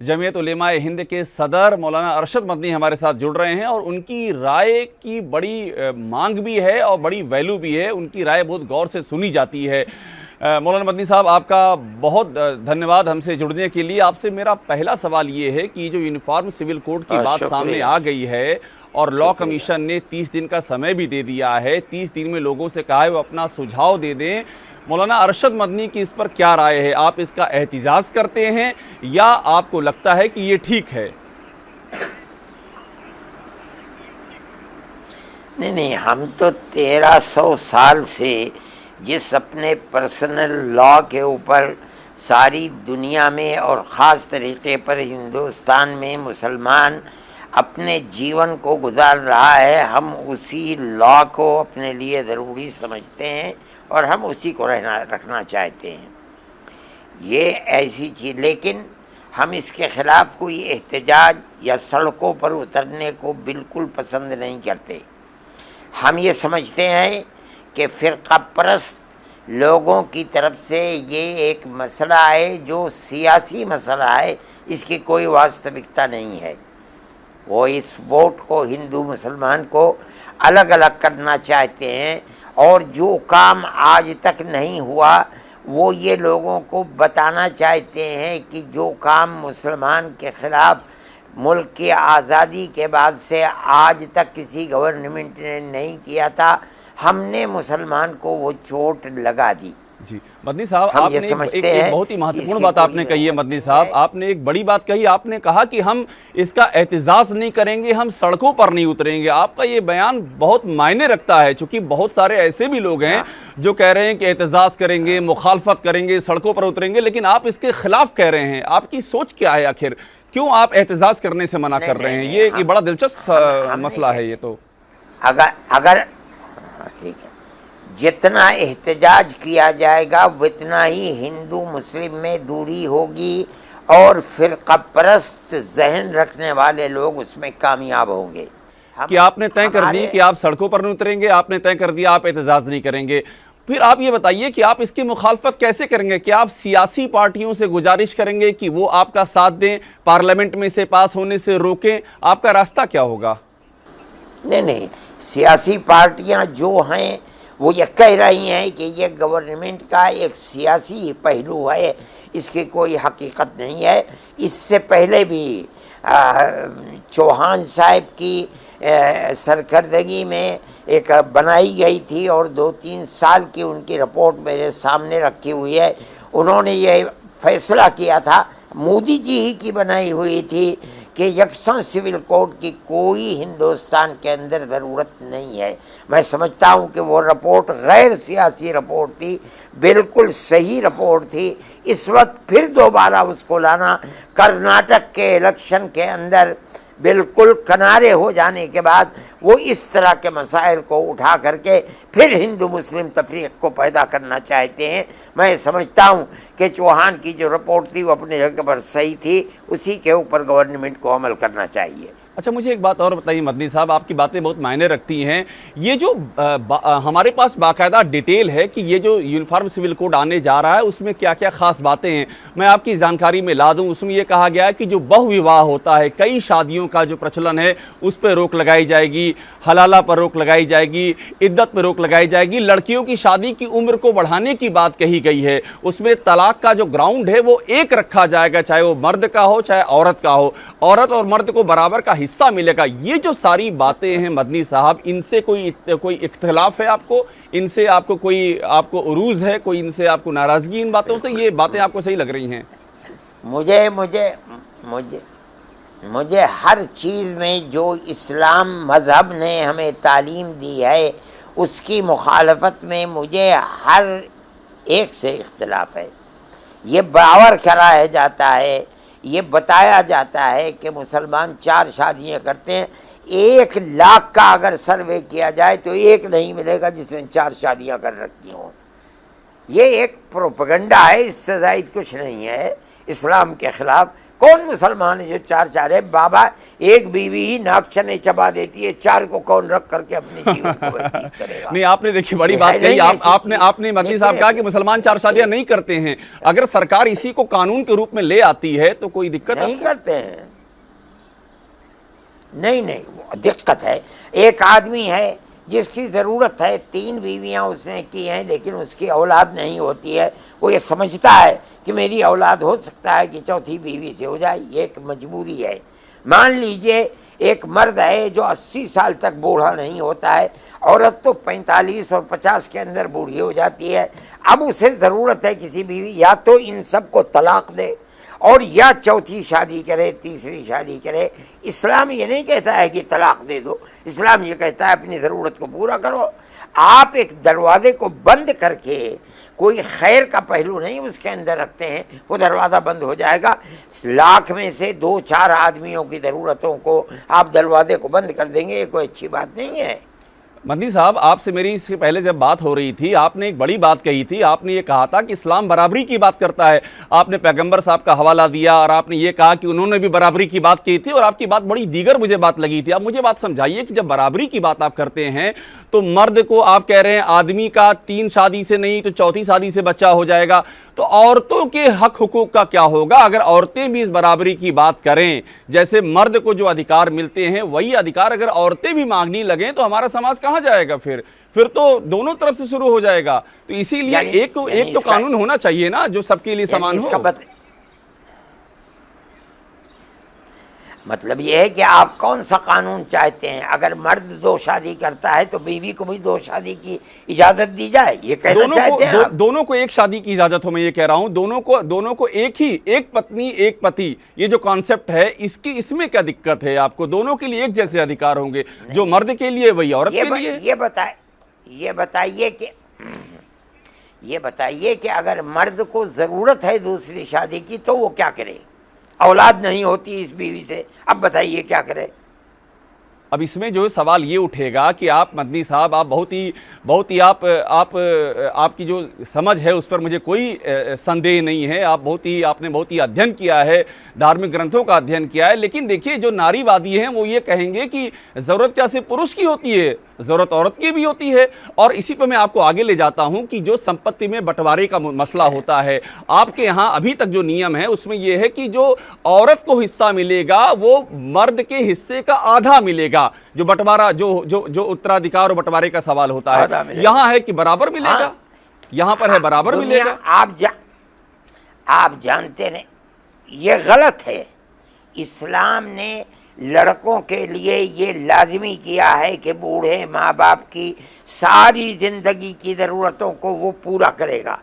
जमीयत उलेमाए हिंद के सदर मौलाना अरशद मदनी हमारे साथ जुड़ रहे हैं और उनकी राय की बड़ी मांग भी है और बड़ी वैल्यू भी है। उनकी राय बहुत गौर से सुनी जाती है। मौलाना मदनी साहब, आपका बहुत धन्यवाद हमसे जुड़ने के लिए। आपसे मेरा पहला सवाल ये है कि जो यूनिफॉर्म सिविल कोड की बात सामने आ गई है और लॉ कमीशन ने 30 दिन का समय भी दे दिया है, 30 दिन में लोगों से कहा है वो अपना सुझाव दे दें, मौलाना अरशद मदनी की इस पर क्या राय है? आप इसका एहतिजाज करते हैं या आपको लगता है कि ये ठीक है? नहीं, हम तो 1300 साल से जिस अपने पर्सनल लॉ के ऊपर सारी दुनिया में और ख़ास तरीके पर हिंदुस्तान में मुसलमान अपने जीवन को गुजार रहा है, हम उसी लॉ को अपने लिए ज़रूरी समझते हैं और हम उसी को रखना चाहते हैं। ये ऐसी चीज़, लेकिन हम इसके ख़िलाफ़ कोई एहतजाज या सड़कों पर उतरने को बिल्कुल पसंद नहीं करते। हम ये समझते हैं कि फ़िरक़ा परस्त लोगों की तरफ से ये एक मसला है जो सियासी मसला है, इसकी कोई वास्तविकता नहीं है। वो इस वोट को हिंदू मुसलमान को अलग अलग करना चाहते हैं और जो काम आज तक नहीं हुआ वो ये लोगों को बताना चाहते हैं कि जो काम मुसलमान के ख़िलाफ़ मुल्क की आज़ादी के बाद से आज तक किसी गवर्नमेंट ने नहीं किया था, हमने मुसलमान को वो चोट लगा दी। जी मदनी साहब, आपने एक बहुत ही महत्वपूर्ण बात आपने कही है। मदनी साहब, आपने एक बड़ी बात कही। आपने कहा कि हम इसका एहतिजाज नहीं करेंगे, हम सड़कों पर नहीं उतरेंगे। आपका ये बयान बहुत मायने रखता है, क्योंकि बहुत सारे ऐसे भी लोग हैं जो कह रहे हैं कि एहतिजाज करेंगे, मुखालफत करेंगे, सड़कों पर उतरेंगे, लेकिन आप इसके खिलाफ कह रहे हैं। आपकी सोच क्या है? आखिर क्यों आप एहतिजाज करने से मना कर रहे हैं? ये बड़ा दिलचस्प मसला है। ये तो अगर ठीक है, जितना एहतजाज किया जाएगा उतना ही हिंदू मुस्लिम में दूरी होगी और फ़िरक़ा परस्त जहन रखने वाले लोग उसमें कामयाब होंगे। कि आपने तय कर दी कि आप सड़कों पर नहीं उतरेंगे, आपने तय कर दिया आप एहतजाज नहीं करेंगे। फिर आप ये बताइए कि आप इसकी मुखालफत कैसे करेंगे? क्या आप सियासी पार्टियों से गुजारिश करेंगे कि वो आपका साथ दें, पार्लियामेंट में से पास होने से रोकें? आपका रास्ता क्या होगा? नहीं, सियासी पार्टियां जो हैं वो ये कह रही हैं कि ये गवर्नमेंट का एक सियासी पहलू है, इसकी कोई हकीकत नहीं है। इससे पहले भी चौहान साहब की सरकर्दगी में एक बनाई गई थी और 2-3 साल की उनकी रिपोर्ट मेरे सामने रखी हुई है। उन्होंने ये फैसला किया था, मोदी जी ही की बनाई हुई थी, कि यकसा सिविल कोड की कोई हिंदुस्तान के अंदर ज़रूरत नहीं है। मैं समझता हूँ कि वो रिपोर्ट गैर सियासी रिपोर्ट थी, बिल्कुल सही रिपोर्ट थी। इस वक्त फिर दोबारा उसको लाना, कर्नाटक के इलेक्शन के अंदर बिल्कुल किनारे हो जाने के बाद वो इस तरह के मसाइल को उठा करके फिर हिंदू मुस्लिम तफरीक को पैदा करना चाहते हैं। मैं समझता हूँ कि चौहान की जो रिपोर्ट थी वो अपने जगह पर सही थी, उसी के ऊपर गवर्नमेंट को अमल करना चाहिए। अच्छा, मुझे एक बात और बताइए मदनी साहब, आपकी बातें बहुत मायने रखती हैं। ये जो हमारे पास बाकायदा डिटेल है कि ये जो यूनिफॉर्म सिविल कोड आने जा रहा है उसमें क्या क्या ख़ास बातें हैं, मैं आपकी जानकारी में ला दूं। उसमें ये कहा गया है कि जो बहुविवाह होता है, कई शादियों का जो प्रचलन है उस पर रोक लगाई जाएगी, हलाला पर रोक लगाई जाएगी, इद्दत पर रोक लगाई जाएगी, लड़कियों की शादी की उम्र को बढ़ाने की बात कही गई है। उसमें तलाक का जो ग्राउंड है वो एक रखा जाएगा, चाहे वो मर्द का हो चाहे औरत का हो, औरत और मर्द को बराबर का हिस्सा मिलेगा। ये जो सारी बातें हैं मदनी साहब, इनसे कोई इख्तिलाफ है आपको? इनसे आपको कोई उरूज है, कोई इनसे आपको नाराजगी इन बातों से? ये बातें आपको सही लग रही हैं? मुझे मुझे मुझे मुझे हर चीज़ में जो इस्लाम मज़हब ने हमें तालीम दी है उसकी मुखालफत में मुझे हर एक से इख्तिलाफ है। ये बराबर कराया जाता है, ये बताया जाता है कि मुसलमान 4 शादियाँ करते हैं। 1 लाख का अगर सर्वे किया जाए तो एक नहीं मिलेगा जिसने 4 शादियाँ कर रखी हों। ये एक प्रोपेगेंडा है, इससे ज़ायद कुछ नहीं है। इस्लाम के ख़िलाफ़ कौन मुसलमान है जो 4 है? बाबा एक बीवी ही नाक चने चबा देती है, 4 को कौन रख करके अपने जीवन को व्यतीत करेगा। नहीं, आपने देखिए बड़ी बात कही। आपने मदनी साहब कहा कि मुसलमान 4 शादियां नहीं करते हैं। अगर सरकार इसी को कानून के रूप में ले आती है तो कोई दिक्कत नहीं करते हैं। नहीं, दिक्कत है। एक आदमी है जिसकी ज़रूरत है, 3 बीवियां उसने की हैं लेकिन उसकी औलाद नहीं होती है। वो ये समझता है कि मेरी औलाद हो सकता है कि चौथी बीवी से हो जाए, ये एक मजबूरी है। मान लीजिए एक मर्द है जो 80 साल तक बूढ़ा नहीं होता है, औरत तो 45 और 50 के अंदर बूढ़ी हो जाती है। अब उसे ज़रूरत है किसी बीवी, या तो इन सब को तलाक दे और या चौथी शादी करे, तीसरी शादी करे। इस्लाम ये नहीं कहता है कि तलाक दे दो, इस्लाम ये कहता है अपनी ज़रूरत को पूरा करो। आप एक दरवाजे को बंद करके कोई खैर का पहलू नहीं उसके अंदर रखते हैं, वो दरवाज़ा बंद हो जाएगा। लाख में से 2-4 आदमियों की ज़रूरतों को आप दरवाजे को बंद कर देंगे, ये कोई अच्छी बात नहीं है। मदनी साहब, आपसे मेरी इससे पहले जब बात हो रही थी, आपने एक बड़ी बात कही थी। आपने ये कहा था कि इस्लाम बराबरी की बात करता है। आपने पैगंबर साहब का हवाला दिया और आपने ये कहा कि उन्होंने भी बराबरी की बात की थी, और आपकी बात बड़ी दीगर मुझे बात लगी थी। आप मुझे बात समझाइए कि जब बराबरी की बात आप करते हैं तो मर्द को आप कह रहे हैं आदमी का 3 शादी से नहीं तो चौथी शादी से बच्चा हो जाएगा, तो औरतों के हक हुकूक का क्या होगा? अगर औरतें भी इस बराबरी की बात करें, जैसे मर्द को जो अधिकार मिलते हैं वही अधिकार अगर औरतें भी मांगने लगें तो हमारा समाज कहाँ जाएगा? फिर तो दोनों तरफ से शुरू हो जाएगा। तो इसीलिए एक तो कानून होना चाहिए ना जो सबके लिए समान हो। मतलब ये है कि आप कौन सा कानून चाहते हैं? अगर मर्द 2 शादी करता है तो बीवी को भी 2 शादी की इजाजत दी जाए, ये कहना चाहते हैं आप? दोनों को एक शादी की इजाजत हो, मैं ये कह रहा हूं। दोनों को एक पत्नी एक पति, ये जो कॉन्सेप्ट है इसमें क्या दिक्कत है आपको? दोनों के लिए एक जैसे अधिकार होंगे, जो मर्द के लिए वही औरत के लिए। ये बताइए कि अगर मर्द को जरूरत है दूसरी शादी की तो वो क्या करे? औलाद नहीं होती इस बीवी से, अब बताइए क्या करे? अब इसमें जो सवाल ये उठेगा कि आप मदनी साहब, आप बहुत ही आपकी जो समझ है उस पर मुझे कोई संदेह नहीं है। आपने बहुत ही अध्ययन किया है, धार्मिक ग्रंथों का अध्ययन किया है। लेकिन देखिए, जो नारीवादी हैं वो ये कहेंगे कि ज़रूरत क्या सिर्फ पुरुष की होती है, ज़रूरत औरत की भी होती है। और इसी पर मैं आपको आगे ले जाता हूं कि जो संपत्ति में बंटवारे का मसला होता है, आपके यहाँ अभी तक जो नियम है उसमें यह है कि जो औरत को हिस्सा मिलेगा वो मर्द के हिस्से का आधा मिलेगा। जो बंटवारा, जो उत्तराधिकार और बंटवारे का सवाल होता है, यहाँ है कि बराबर मिलेगा। हाँ। यहाँ पर है बराबर मिलेगा। आप जानते नहीं, ये गलत है। इस्लाम ने लड़कों के लिए ये लाजिमी किया है कि बूढ़े माँ बाप की सारी ज़िंदगी की ज़रूरतों को वो पूरा करेगा,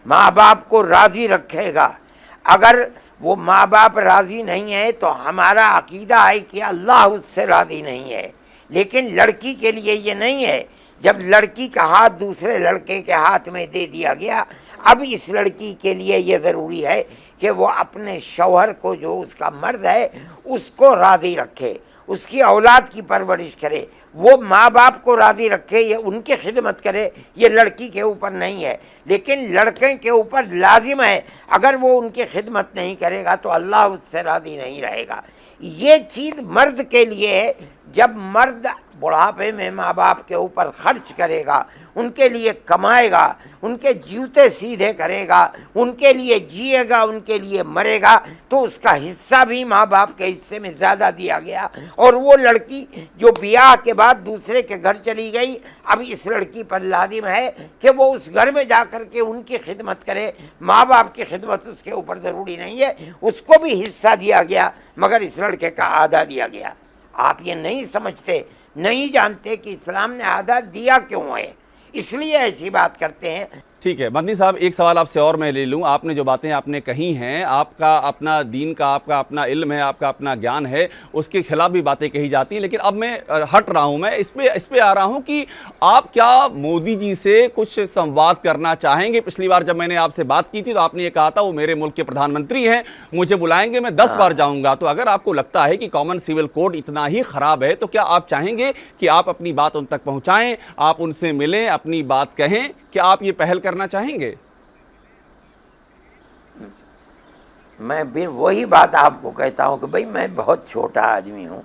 माँ बाप को राज़ी रखेगा। अगर वो माँ बाप राज़ी नहीं है तो हमारा अकीदा है कि अल्लाह उससे राज़ी नहीं है। लेकिन लड़की के लिए ये नहीं है। जब लड़की का हाथ दूसरे लड़के के हाथ में दे दिया गया, अब इस लड़की के लिए ये ज़रूरी है कि वो अपने शौहर को, जो उसका मर्द है, उसको राज़ी रखे, उसकी औलाद की परवरिश करे, वो माँ बाप को राज़ी रखे, ये उनकी खिदमत करे। ये लड़की के ऊपर नहीं है, लेकिन लड़के के ऊपर लाजिम है। अगर वो उनकी खिदमत नहीं करेगा तो अल्लाह उससे राज़ी नहीं रहेगा। ये चीज़ मर्द के लिए है। जब मर्द बुढ़ापे में माँ बाप के ऊपर खर्च करेगा, उनके लिए कमाएगा, उनके जूते सीधे करेगा, उनके लिए जिएगा, उनके लिए मरेगा, तो उसका हिस्सा भी माँ बाप के हिस्से में ज़्यादा दिया गया। और वो लड़की जो ब्याह के बाद दूसरे के घर चली गई, अब इस लड़की पर लाजिम है कि वो उस घर में जा कर के उनकी खिदमत करे। माँ बाप की खिदमत उसके ऊपर ज़रूरी नहीं है, उसको भी हिस्सा दिया गया, मगर इस लड़के का आधा दिया गया। आप ये नहीं समझते, नहीं जानते कि इस्लाम ने आधा दिया क्यों है, इसलिए ऐसी बात करते हैं। ठीक है मदनी साहब, एक सवाल आपसे और मैं ले लूं। आपने जो बातें आपने कही हैं, आपका अपना दीन का, आपका अपना इल्म है, आपका अपना ज्ञान है, उसके खिलाफ भी बातें कही जाती हैं। लेकिन अब मैं हट रहा हूं, मैं इस पे आ रहा हूं कि आप क्या मोदी जी से कुछ संवाद करना चाहेंगे? पिछली बार जब मैंने आपसे बात की थी तो आपने ये कहा था वो मेरे मुल्क के प्रधानमंत्री हैं, मुझे बुलाएंगे, मैं 10 बार जाऊँगा। तो अगर आपको लगता है कि कॉमन सिविल कोड इतना ही ख़राब है तो क्या आप चाहेंगे कि आप अपनी बात उन तक पहुँचाएँ, आप उनसे मिलें, अपनी बात कहें? क्या आप ये पहल करना चाहेंगे? मैं फिर वही बात आपको कहता हूँ कि भाई मैं बहुत छोटा आदमी हूँ,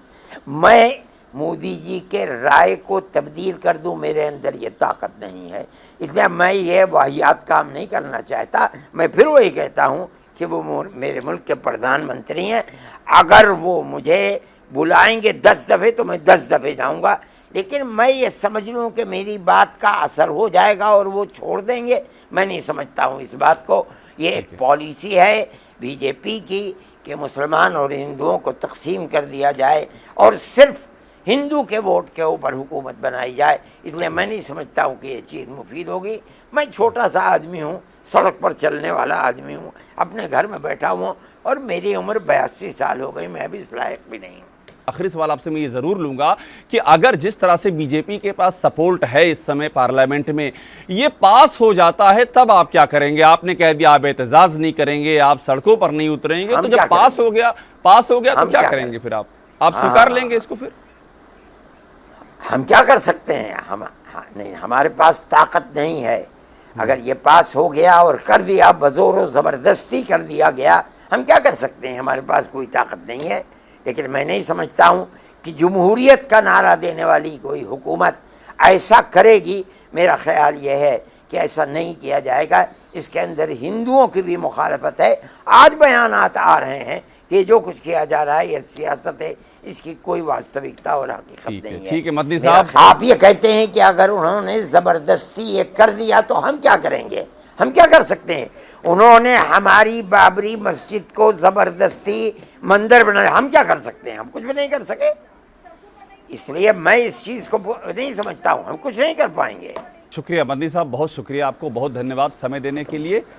मैं मोदी जी के राय को तब्दील कर दूं, मेरे अंदर ये ताकत नहीं है, इसलिए मैं ये वाहियात काम नहीं करना चाहता। मैं फिर वही कहता हूँ कि वो मेरे मुल्क के प्रधानमंत्री हैं, अगर वो मुझे बुलाएंगे 10 दफ़े तो मैं 10 दफ़े जाऊँगा, लेकिन मैं ये समझ लूँ कि मेरी बात का असर हो जाएगा और वो छोड़ देंगे, मैं नहीं समझता हूँ इस बात को। ये एक पॉलिसी है बीजेपी की कि मुसलमान और हिंदुओं को तकसीम कर दिया जाए और सिर्फ हिंदू के वोट के ऊपर हुकूमत बनाई जाए, इसलिए मैं नहीं समझता हूँ कि ये चीज़ मुफीद होगी। मैं छोटा सा आदमी हूँ, सड़क पर चलने वाला आदमी हूँ, अपने घर में बैठा हूँ और मेरी उम्र 82 साल हो गई, मैं अभी इस लायक भी नहीं हूँ। आखिरी सवाल आपसे मैं ये ज़रूर लूँगा कि अगर जिस तरह से बीजेपी के पास सपोर्ट है इस समय पार्लियामेंट में, ये पास हो जाता है तब आप क्या करेंगे? आपने कह दिया आप एहतजाज नहीं करेंगे, आप सड़कों पर नहीं उतरेंगे, तो जब पास हो गया तो क्या करेंगे फिर आप स्वीकार लेंगे इसको? फिर हम क्या कर सकते हैं? नहीं, हमारे पास ताकत नहीं है। अगर ये पास हो गया और कर दिया, बज़ोर ज़बरदस्ती कर दिया गया, हम क्या कर सकते हैं? हमारे पास कोई ताकत नहीं है। लेकिन मैं नहीं समझता हूँ कि जमहूरियत का नारा देने वाली कोई हुकूमत ऐसा करेगी। मेरा ख्याल ये है कि ऐसा नहीं किया जाएगा। इसके अंदर हिंदुओं की भी मुखालफत है। आज बयानात आ रहे हैं कि जो कुछ किया जा रहा है ये सियासत है, इसकी कोई वास्तविकता और हकीकत नहीं है। ठीक है मदनी साहब, आप ये कहते हैं कि अगर उन्होंने ज़बरदस्ती ये कर दिया तो हम क्या करेंगे? हम क्या कर सकते हैं? उन्होंने हमारी बाबरी मस्जिद को ज़बरदस्ती मंदिर बनाया, हम क्या कर सकते हैं? हम कुछ भी नहीं कर सके। इसलिए मैं इस चीज़ को नहीं समझता हूँ, हम कुछ नहीं कर पाएंगे। शुक्रिया मदनी साहब, बहुत शुक्रिया आपको, बहुत धन्यवाद समय देने के लिए।